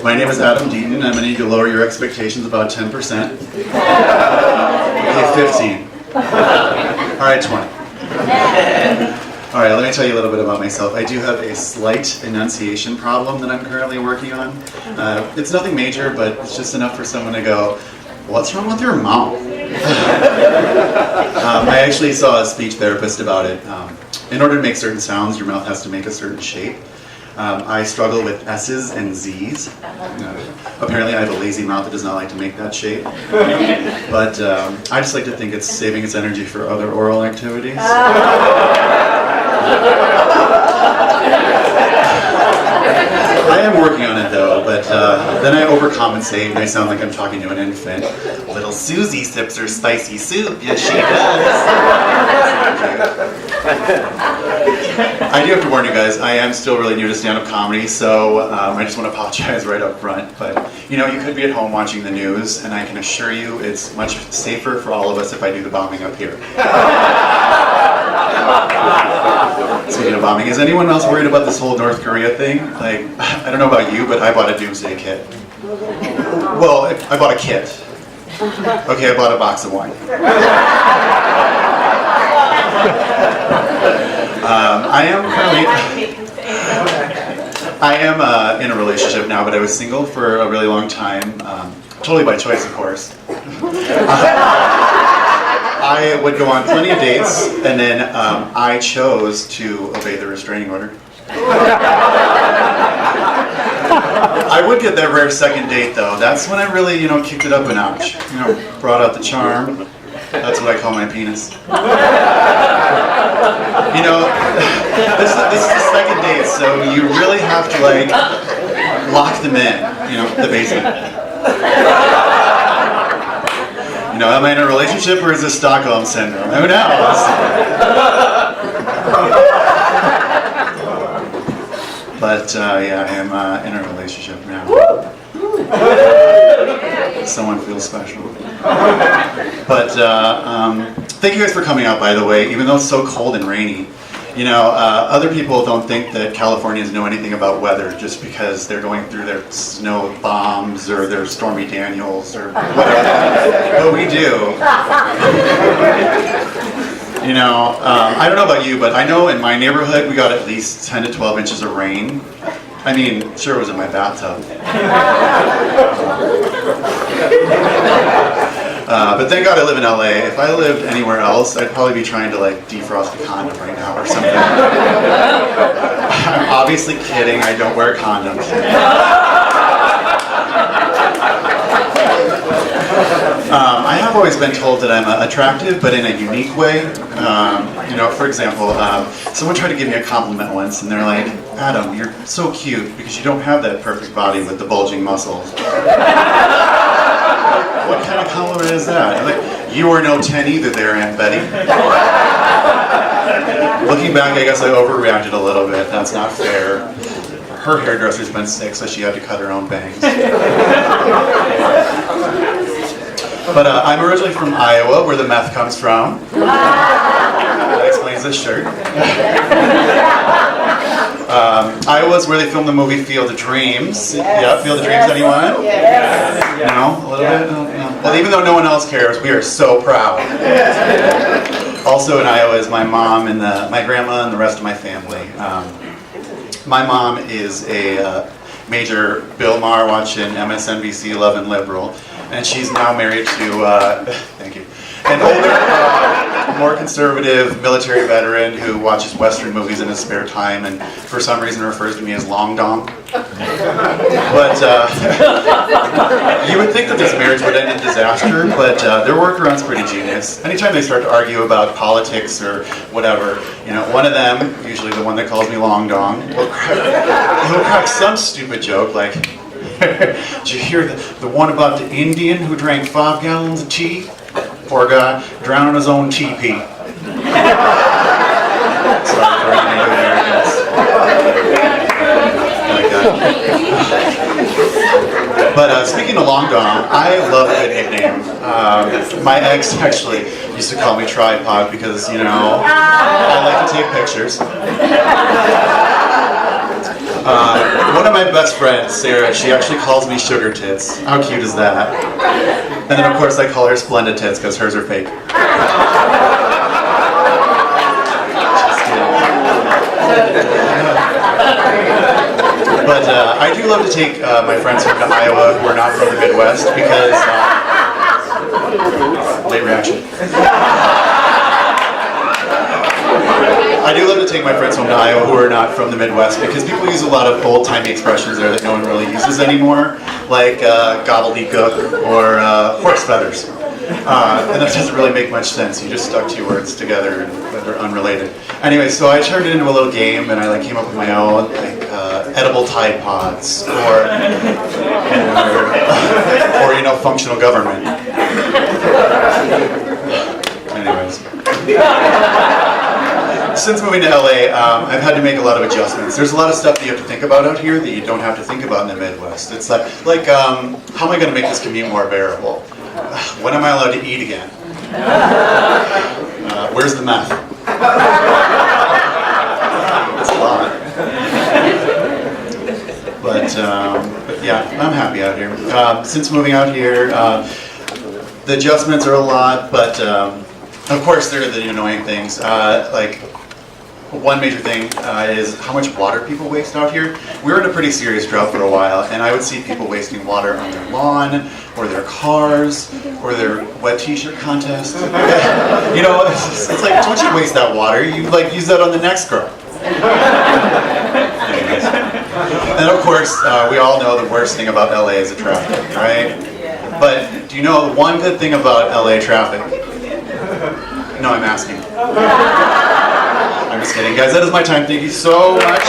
My name is Adam Deaton. I'm going to need to lower your expectations about 10%. Okay, 15. All right, 20. All right, let me tell you a little bit about myself. I do have a slight enunciation problem that I'm currently working on. It's nothing major, but it's just enough for someone to go, "What's wrong with your mouth?" I actually saw a speech therapist about it. In order to make certain sounds, your mouth has to make a certain shape. I struggle with S's and Z's. Apparently I have a lazy mouth that does not like to make that shape. But I just like to think it's saving its energy for other oral activities. I am working on it though, but then I overcompensate and I sound like I'm talking to an infant. Little Susie sips her spicy soup. Yes, she does. I do have to warn you guys, I am still really new to stand-up comedy, so I just want to apologize right up front. But, you know, you could be at home watching the news, and I can assure you it's much safer for all of us if I do the bombing up here. Speaking of bombing, is anyone else worried about this whole North Korea thing? Like, I don't know about you, but I bought a doomsday kit. Well, I bought a kit. Okay, I bought a box of wine. I am in a relationship now, but I was single for a really long time. Totally by choice, of course. I would go on plenty of dates, and then I chose to obey the restraining order. I would get that rare second date, though. That's when I really, kicked it up a notch. Brought out the charm. That's what I call my penis. This is the second date, so you really have to, lock them in, the basement. Am I in a relationship or is this Stockholm Syndrome? Who knows? But, yeah, I am in a relationship now. Someone feels special. But, thank you guys for coming out, by the way, even though it's so cold and rainy. Other people don't think that Californians know anything about weather just because they're going through their snow bombs or their Stormy Daniels or whatever. But we do. I don't know about you, but I know in my neighborhood we got at least 10 to 12 inches of rain. I mean, sure, it was in my bathtub. But thank God I live in LA. If I lived anywhere else, I'd probably be trying to defrost a condom right now or something. I'm obviously kidding. I don't wear condoms. I have always been told that I'm attractive, but in a unique way. For example, someone tried to give me a compliment once, and they're like, "Adam, you're so cute because you don't have that perfect body with the bulging muscles." What kind of compliment is that? I'm like, "You are no 10 either there, Aunt Betty." Looking back, I guess I overreacted a little bit. That's not fair. Her hairdresser's been sick, so she had to cut her own bangs. But I'm originally from Iowa, where the meth comes from. That explains this shirt. Iowa's where they filmed the movie Field of Dreams. Yeah, Field of Dreams, anyone? Yes. No? A little bit? No. Well, even though no one else cares, we are so proud. Also in Iowa is my mom and my grandma and the rest of my family. My mom is a major Bill Maher watching MSNBC 11 liberal, and she's now married to, thank you, an older, more conservative military veteran who watches Western movies in his spare time and for some reason refers to me as Long Dong. But you would think that this marriage would end in disaster, but their workaround's pretty genius. Anytime they start to argue about politics or whatever, one of them, usually the one that calls me Long Dong, will crack some stupid joke like, "Did you hear the one about the Indian who drank 5 gallons of tea? Poor guy drowning his own teepee." Sorry for any Native Americans. But speaking of Long Dong, I love a good nickname. My ex actually used to call me Tripod because, I like to take pictures. One of my best friends, Sarah, she actually calls me Sugar Tits. How cute is that? And then of course I call her Splendid Tits because hers are fake. But I do love to take my friends home to Iowa who are not from the Midwest because... late reaction. I do love to take my friends home to Iowa who are not from the Midwest because people use a lot of old-timey expressions there that no one really uses anymore, like gobbledygook or horse feathers. And that doesn't really make much sense. You just stuck two words together that are unrelated. Anyway, so I turned it into a little game and I came up with my own, like edible Tide Pods or functional government. Anyways. Since moving to LA, I've had to make a lot of adjustments. There's a lot of stuff that you have to think about out here that you don't have to think about in the Midwest. It's like how am I going to make this commute more bearable? When am I allowed to eat again? Where's the meth? It's a lot. But yeah, I'm happy out here. Since moving out here, the adjustments are a lot, but of course there are the annoying things. Like one major thing is how much water people waste out here. We were in a pretty serious drought for a while, and I would see people wasting water on their lawn, or their cars, or their wet t-shirt contest. You know, it's like, don't you waste that water, you use that on the next girl. Anyways. And of course, we all know the worst thing about LA is the traffic, right? But do you know one good thing about LA traffic? No, I'm asking. I'm just kidding. Guys, that is my time. Thank you so much.